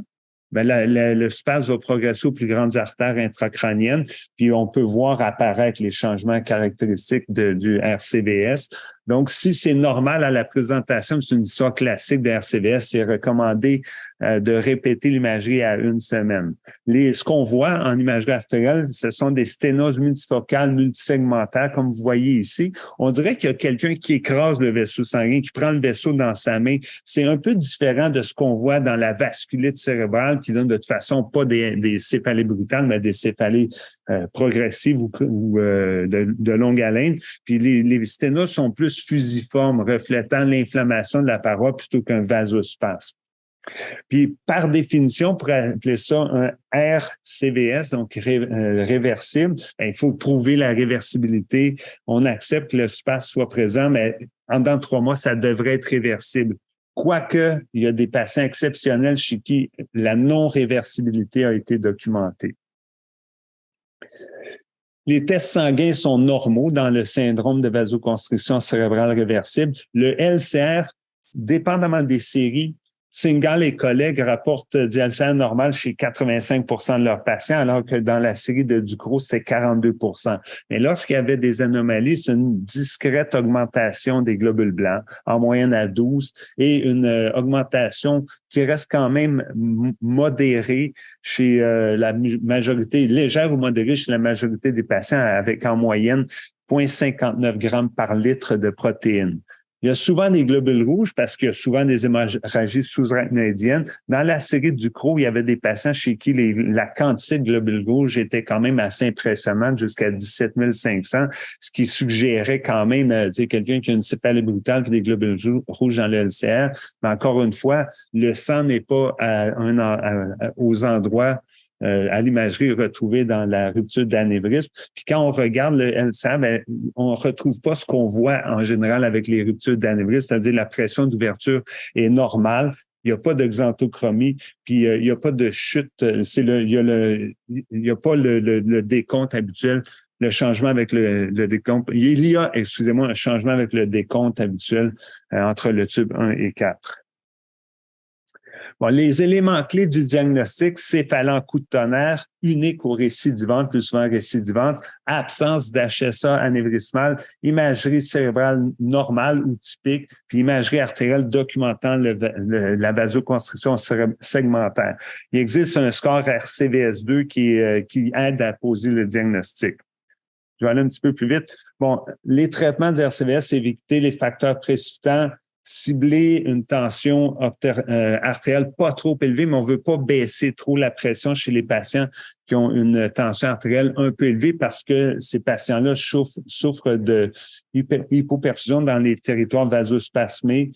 le spasme va progresser aux plus grandes artères intracrâniennes, puis on peut voir apparaître les changements caractéristiques du RCVS. Donc, si c'est normal à la présentation, c'est une histoire classique de RCVS, c'est recommandé de répéter l'imagerie à 1 semaine. Ce qu'on voit en imagerie artérielle, ce sont des sténoses multifocales, multisegmentaires, comme vous voyez ici. On dirait qu'il y a quelqu'un qui écrase le vaisseau sanguin, qui prend le vaisseau dans sa main. C'est un peu différent de ce qu'on voit dans la vasculite cérébrale, qui donne de toute façon pas des céphalées brutales, mais des céphalées progressives ou de longue haleine. Puis les sténoses sont plus fusiformes, reflétant l'inflammation de la paroi plutôt qu'un vasospasme. Puis, par définition, pour appeler ça un RCVS, donc réversible, il faut prouver la réversibilité. On accepte que le spasme soit présent, mais en dedans de 3 mois, ça devrait être réversible. Quoique, il y a des patients exceptionnels chez qui la non-réversibilité a été documentée. Les tests sanguins sont normaux dans le syndrome de vasoconstriction cérébrale réversible. Le LCR, dépendamment des séries, Singal et collègues rapportent du LCR normal chez 85 % de leurs patients, alors que dans la série de Ducrot, c'était 42 %. Mais lorsqu'il y avait des anomalies, c'est une discrète augmentation des globules blancs, en moyenne à 12, et une augmentation qui reste quand même modérée chez la majorité, légère ou modérée chez la majorité des patients, avec en moyenne 0,59 grammes par litre de protéines. Il y a souvent des globules rouges parce qu'il y a souvent des hémorragies sous-arachnoïdiennes. Dans la série du Ducrot, il y avait des patients chez qui la quantité de globules rouges était quand même assez impressionnante, jusqu'à 17 500, ce qui suggérait quand même, quelqu'un qui a une céphalée brutale et des globules rouges dans le LCR. Mais encore une fois, le sang n'est pas aux endroits à l'imagerie retrouvée dans la rupture d'anévrisme. Puis quand on regarde le LCR, on retrouve pas ce qu'on voit en général avec les ruptures d'anévrisme, c'est-à-dire la pression d'ouverture est normale. Il n'y a pas d'exanthochromie, puis il n'y a pas de chute. Il y a pas le décompte habituel, le changement avec le décompte. Il y a, un changement avec le décompte habituel entre le tube 1 et 4. Bon, les éléments clés du diagnostic, céphalent coup de tonnerre, unique ou récidivante, plus souvent récidivante, absence d'HSA anévrismal, imagerie cérébrale normale ou typique, puis imagerie artérielle documentant la vasoconstriction segmentaire. Il existe un score RCVS2 qui aide à poser le diagnostic. Je vais aller un petit peu plus vite. Bon, les traitements du RCVS, c'est éviter les facteurs précipitants, cibler une tension artérielle pas trop élevée, mais on veut pas baisser trop la pression chez les patients qui ont une tension artérielle un peu élevée parce que ces patients-là souffrent de hypoperfusion dans les territoires vasospasmés.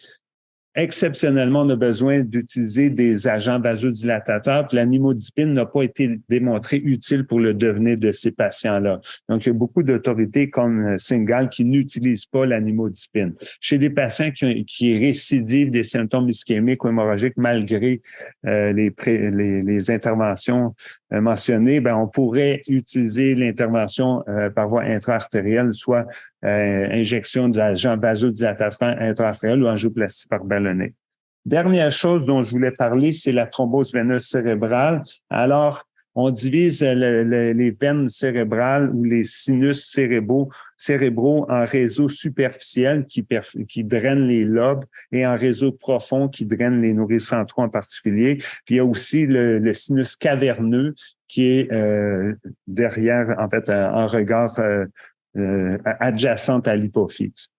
Exceptionnellement, on a besoin d'utiliser des agents vasodilatateurs. Puis la nimodipine n'a pas été démontrée utile pour le devenir de ces patients-là. Donc, il y a beaucoup d'autorités comme Singal qui n'utilisent pas la nimodipine. Chez des patients qui récidivent des symptômes ischémiques ou hémorragiques malgré les interventions mentionnées, on pourrait utiliser l'intervention par voie intra-artérielle, soit injection d'agents vasodilatateurs intra-artériels ou angioplastie par ballonnet. Dernière chose dont je voulais parler, c'est la thrombose veineuse cérébrale. Alors, On divise les veines cérébrales ou les sinus cérébraux en réseaux superficiels qui drainent les lobes et en réseaux profonds qui drainent les nourrices centraux en particulier. Puis il y a aussi le sinus caverneux qui est derrière, en fait, en regard adjacent à l'hypophyse.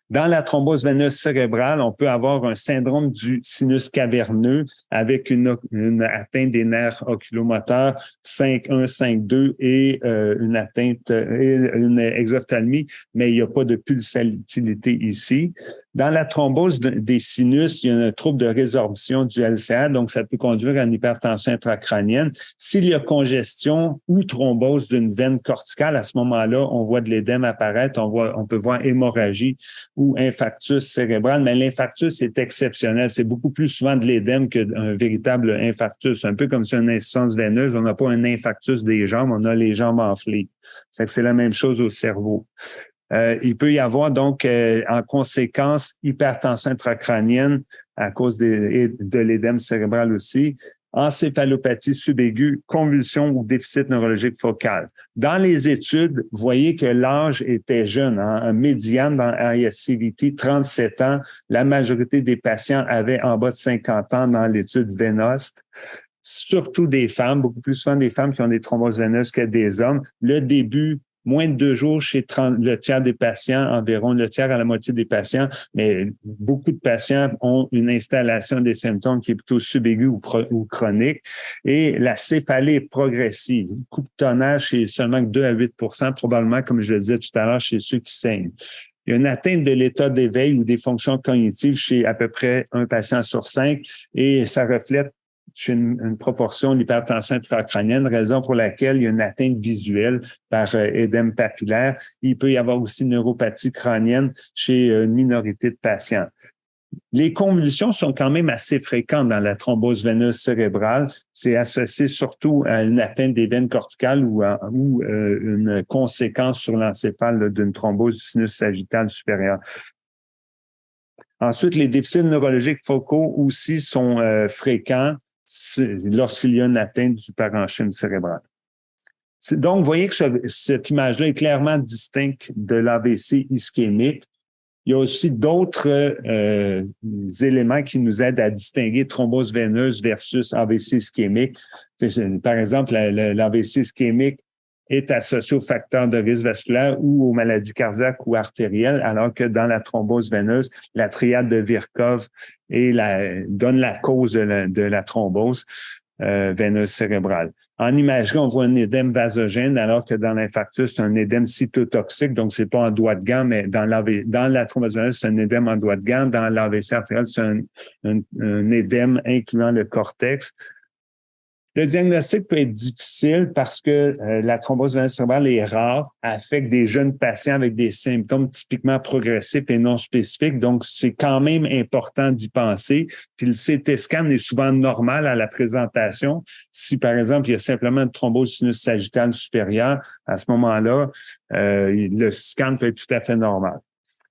Dans la thrombose veineuse cérébrale, on peut avoir un syndrome du sinus caverneux avec une atteinte des nerfs oculomoteurs 5.1, 5.2 et une atteinte et une exophthalmie, mais il n'y a pas de pulsatilité ici. Dans la thrombose des sinus, il y a un trouble de résorption du LCA, donc ça peut conduire à une hypertension intracrânienne. S'il y a congestion ou thrombose d'une veine corticale, à ce moment-là, on voit de l'édème apparaître, on peut voir hémorragie ou infarctus cérébral, mais l'infarctus est exceptionnel. C'est beaucoup plus souvent de l'édème qu'un véritable infarctus. Un peu comme si une insuffisance veineuse, on n'a pas un infarctus des jambes, on a les jambes enflées. C'est la même chose au cerveau. Il peut y avoir donc en conséquence hypertension intracrânienne à cause de l'édème cérébral aussi, encéphalopathie subaiguë, convulsion ou déficit neurologique focal. Dans les études, vous voyez que l'âge était jeune, hein, un médiane dans ISCVT, 37 ans. La majorité des patients avaient en bas de 50 ans dans l'étude VENOST. Surtout des femmes, beaucoup plus souvent des femmes qui ont des thromboses veineuses que des hommes. Le début, moins de 2 jours chez le tiers des patients, environ le tiers à la moitié des patients, mais beaucoup de patients ont une installation des symptômes qui est plutôt subaigu ou chronique. Et la céphalée est progressive. Coup de tonnage chez seulement 2 à 8 %, probablement, comme je le disais tout à l'heure, chez ceux qui saignent. Il y a une atteinte de l'état d'éveil ou des fonctions cognitives chez à peu près un patient sur 5 et ça reflète chez une proportion de l'hypertension intracrânienne, raison pour laquelle il y a une atteinte visuelle par édème papillaire. Il peut y avoir aussi une neuropathie crânienne chez une minorité de patients. Les convulsions sont quand même assez fréquentes dans la thrombose veineuse cérébrale. C'est associé surtout à une atteinte des veines corticales ou une conséquence sur l'encéphale d'une thrombose du sinus sagittal supérieur. Ensuite, les déficits neurologiques focaux aussi sont fréquents lorsqu'il y a une atteinte du parenchyme cérébral. Donc, vous voyez que cette image-là est clairement distincte de l'AVC ischémique. Il y a aussi d'autres éléments qui nous aident à distinguer thrombose veineuse versus AVC ischémique. Par exemple, l'AVC ischémique est associé aux facteurs de risque vasculaire ou aux maladies cardiaques ou artérielles, alors que dans la thrombose veineuse, la triade de Virchow donne la cause de la thrombose veineuse cérébrale. En imagerie, on voit un édème vasogène, alors que dans l'infarctus, c'est un édème cytotoxique, donc c'est pas en doigt de gant, mais dans la thrombose veineuse, c'est un édème en doigt de gant. Dans l'AVC artériel, c'est un édème incluant le cortex. Le diagnostic peut être difficile parce que la thrombose veineuse cérébrale est rare, affecte des jeunes patients avec des symptômes typiquement progressifs et non spécifiques. Donc, c'est quand même important d'y penser. Puis le CT scan est souvent normal à la présentation. Si, par exemple, il y a simplement une thrombose sinus sagittale supérieure, à ce moment-là, le scan peut être tout à fait normal.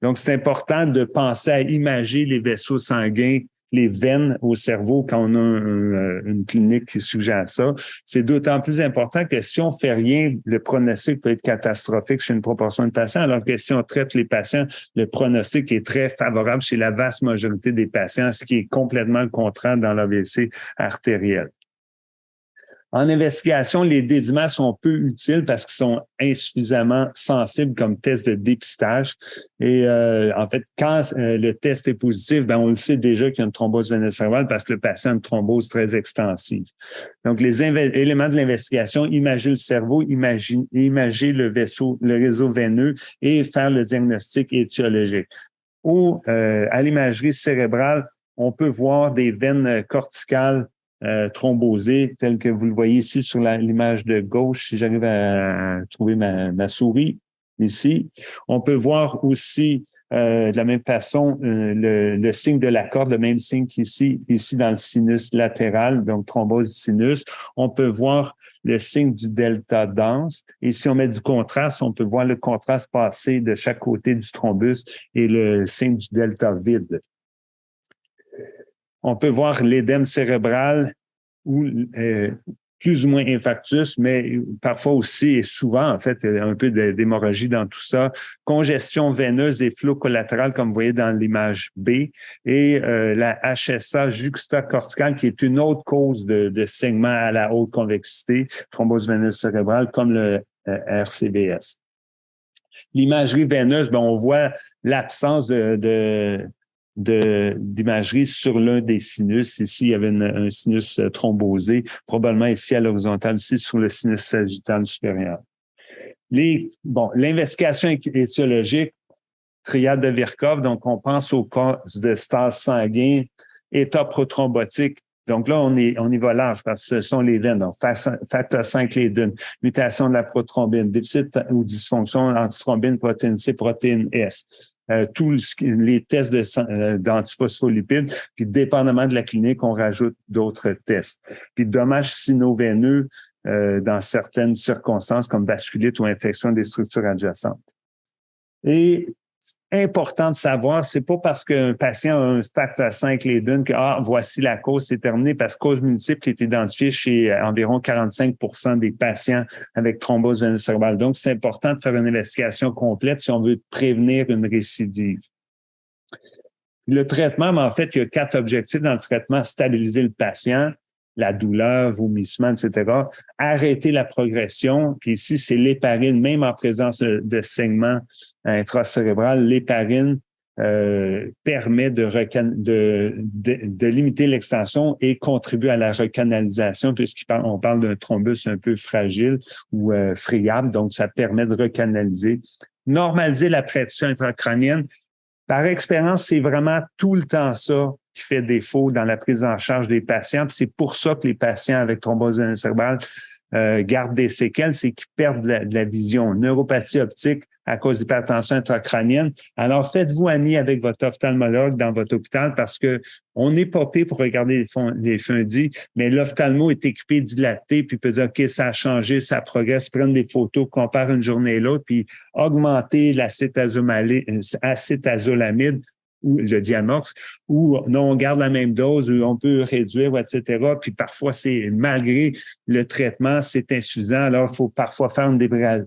Donc, c'est important de penser à imager les vaisseaux sanguins, les veines au cerveau quand on a une clinique qui suggère ça. C'est d'autant plus important que si on fait rien, le pronostic peut être catastrophique chez une proportion de patients, alors que si on traite les patients, le pronostic est très favorable chez la vaste majorité des patients, ce qui est complètement le contraire dans l'AVC artériel. En investigation, les dédimats sont peu utiles parce qu'ils sont insuffisamment sensibles comme test de dépistage. Et en fait, quand le test est positif, on le sait déjà qu'il y a une thrombose veineuse cérébrale parce que le patient a une thrombose très extensive. Donc, les éléments de l'investigation, imager le cerveau, imager le réseau veineux et faire le diagnostic étiologique. À l'imagerie cérébrale, on peut voir des veines corticales thrombosées, telles que vous le voyez ici sur l'image de gauche, si j'arrive à trouver ma souris ici. On peut voir aussi de la même façon le signe de la corde, le même signe qu'ici, ici dans le sinus latéral, donc thrombose du sinus. On peut voir le signe du delta dense. Et si on met du contraste, on peut voir le contraste passer de chaque côté du thrombus et le signe du delta vide. On peut voir l'édème cérébral ou plus ou moins infarctus, mais parfois aussi et souvent, en fait, un peu d'hémorragie dans tout ça. Congestion veineuse et flot collatéral, comme vous voyez dans l'image B, et la HSA juxtacorticale, qui est une autre cause de saignement à la haute convexité, thrombose veineuse cérébrale, comme le RCBS. L'imagerie veineuse, ben, on voit l'absence d'imagerie sur l'un des sinus. Ici, il y avait un sinus thrombosé, probablement ici à l'horizontale, ici sur le sinus sagittal supérieur. L'investigation étiologique, triade de Virchow, donc on pense aux causes de stase sanguin, état prothrombotique. Donc là, on y va large parce que ce sont les veines. Donc, facteur 5, les dunes, mutation de la prothrombine, déficit ou dysfonction antithrombine, protéine C, protéine S. Tous les tests d'antiphospholipides, puis dépendamment de la clinique, on rajoute d'autres tests. Puis dommages sino-veineux dans certaines circonstances comme vasculite ou infection des structures adjacentes. Et important de savoir, c'est pas parce qu'un patient a un facteur 5 les dunes que voici la cause, c'est terminé, parce que cause multiple est identifiée chez environ 45% des patients avec thrombose veineuse cérébrale. Donc, c'est important de faire une investigation complète si on veut prévenir une récidive. Le traitement, en fait, il y a 4 objectifs dans le traitement: stabiliser le patient, la douleur, vomissement, etc. Arrêter la progression. Puis ici, c'est l'héparine, même en présence de saignement intracérébral, l'héparine permet de limiter l'extension et contribue à la recanalisation, puisqu'on parle d'un thrombus un peu fragile ou friable, donc ça permet de recanaliser. Normaliser la pression intracrânienne. Par expérience, c'est vraiment tout le temps ça qui fait défaut dans la prise en charge des patients. Puis c'est pour ça que les patients avec thrombose veineuse cérébrale gardent des séquelles, c'est qu'ils perdent de la vision. Neuropathie optique à cause d'hypertension intracrânienne. Alors, faites-vous ami avec votre ophtalmologue dans votre hôpital parce que on n'est pas payé pour regarder les fundis, mais l'ophtalmo est équipé, dilaté, puis peut dire, OK, ça a changé, ça progresse, prendre des photos, compare une journée et l'autre, puis augmenter l'acétazolamide ou le Diamox, ou non, on garde la même dose, ou on peut réduire, etc. Puis parfois, c'est malgré le traitement, c'est insuffisant. Alors, il faut parfois faire une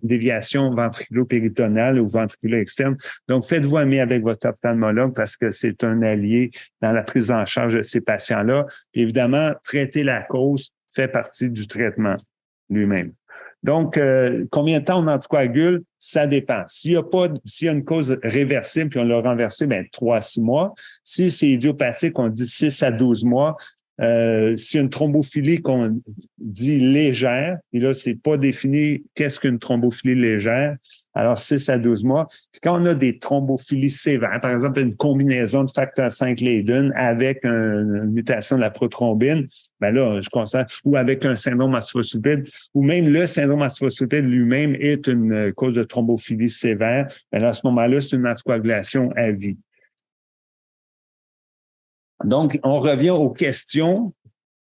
déviation ventriculo-péritonale ou ventriculo-externe. Donc, faites-vous ami avec votre ophtalmologue parce que c'est un allié dans la prise en charge de ces patients-là. Puis évidemment, traiter la cause fait partie du traitement lui-même. Donc, combien de temps on anticoagule? Ça dépend. S'il y a une cause réversible puis on l'a renversé, 3 à 6 mois. Si c'est idiopathique, on dit 6 à 12 mois. S'il y a une thrombophilie qu'on dit légère, et là, c'est pas défini qu'est-ce qu'une thrombophilie légère. Alors, 6 à 12 mois. Puis quand on a des thrombophilies sévères, par exemple, une combinaison de facteur 5 Leiden avec une mutation de la prothrombine, là, je constate, ou avec un syndrome astrophospholipide, ou même le syndrome astrophospholipide lui-même est une cause de thrombophilie sévère, là, à ce moment-là, c'est une anticoagulation à vie. Donc, on revient aux questions.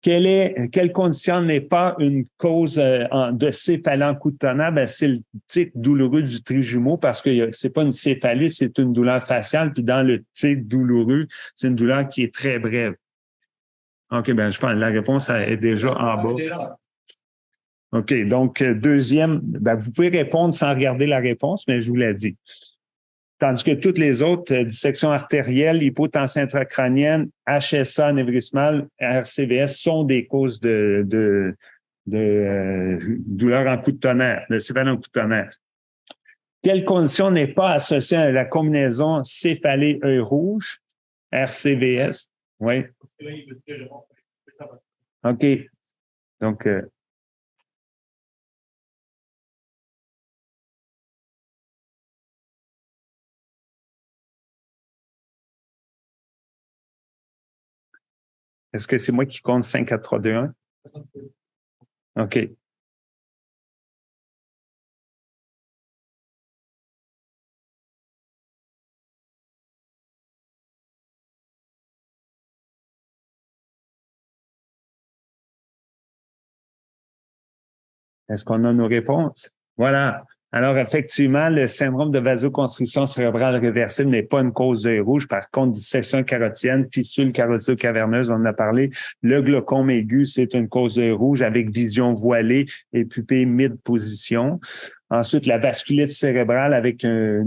Quelle condition n'est pas une cause de céphalie en coup de tonnerre? C'est le tic douloureux du trijumeau parce que c'est pas une céphalie, c'est une douleur faciale. Puis dans le tic douloureux, c'est une douleur qui est très brève. OK, je pense que la réponse est déjà en bas. OK, donc deuxième, vous pouvez répondre sans regarder la réponse, mais je vous l'ai dit. Tandis que toutes les autres, dissection artérielle, hypotension intracrânienne, HSA anévrismale, RCVS, sont des causes de douleur en coup de tonnerre, de céphalie en coup de tonnerre. Quelle condition n'est pas associée à la combinaison céphalée-œil rouge, RCVS? Oui. OK. Donc, est-ce que c'est moi qui compte 5, 4, 3, 2, 1? OK. Est-ce qu'on a nos réponses? Voilà. Alors, effectivement, le syndrome de vasoconstriction cérébrale réversible n'est pas une cause d'œil rouge. Par contre, dissection carotienne, fissule carotio-caverneuse, on en a parlé. Le glaucome aigu, c'est une cause d'œil rouge avec vision voilée et pupille mid-position. Ensuite, la vasculite cérébrale avec un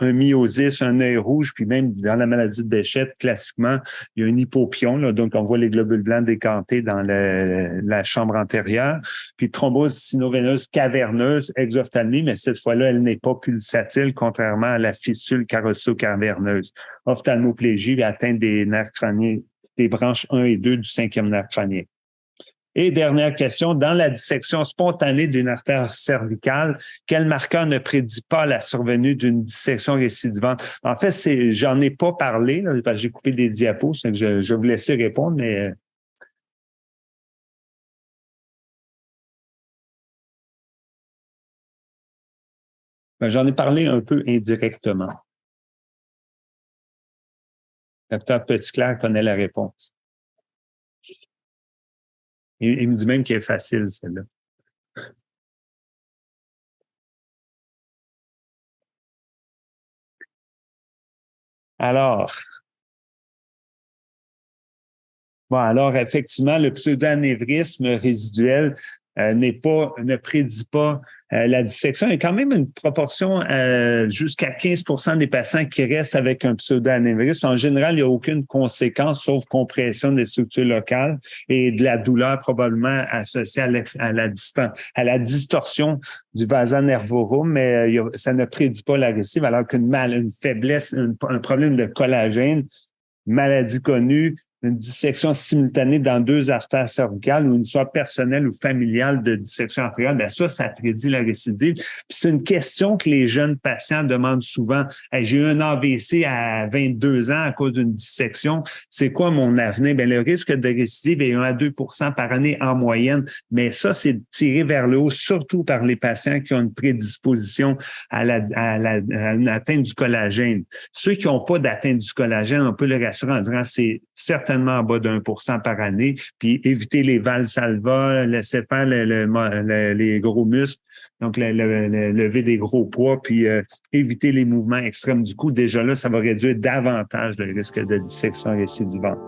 myosis, un œil rouge, puis même dans la maladie de Behçet, classiquement, il y a un hypopion, là, donc on voit les globules blancs décantés dans la chambre antérieure. Puis thrombose sino-veineuse caverneuse, exophthalmie, mais cette fois-là, elle n'est pas pulsatile, contrairement à la fissule carotio-caverneuse. Ophtalmoplégie atteint des nerfs crâniens, des branches 1 et 2 du 5e nerf crânien. Et dernière question, dans la dissection spontanée d'une artère cervicale, quel marqueur ne prédit pas la survenue d'une dissection récidivante? En fait, j'en ai pas parlé, là, parce que j'ai coupé des diapos, c'est que je vous laisse répondre, mais j'en ai parlé un peu indirectement. Docteur Petitclerc connaît la réponse. Il me dit même qu'elle est facile, celle-là. Alors, effectivement, le pseudo-anévrisme résiduel ne prédit pas la dissection. Il y a quand même une proportion jusqu'à 15% des patients qui restent avec un pseudo-anévrisme. En général, il n'y a aucune conséquence sauf compression des structures locales et de la douleur probablement associée à la distorsion du vasa nervorum, mais ça ne prédit pas la récidive, alors une faiblesse, un problème de collagène, maladie connue, une dissection simultanée dans 2 artères cervicales ou une histoire personnelle ou familiale de dissection artérielle, bien ça prédit la récidive. Puis c'est une question que les jeunes patients demandent souvent. Hey, j'ai eu un AVC à 22 ans à cause d'une dissection. C'est quoi mon avenir? Bien, le risque de récidive est 1 à 2% par année en moyenne. Mais ça, c'est tiré vers le haut, surtout par les patients qui ont une prédisposition à une atteinte du collagène. Ceux qui n'ont pas d'atteinte du collagène, on peut les rassurer en disant c'est certainement en bas d'1% par année, puis éviter les valsalva, laisser faire les gros muscles, donc lever des gros poids, puis éviter les mouvements extrêmes du cou. Déjà là, ça va réduire davantage le risque de dissection récidivante.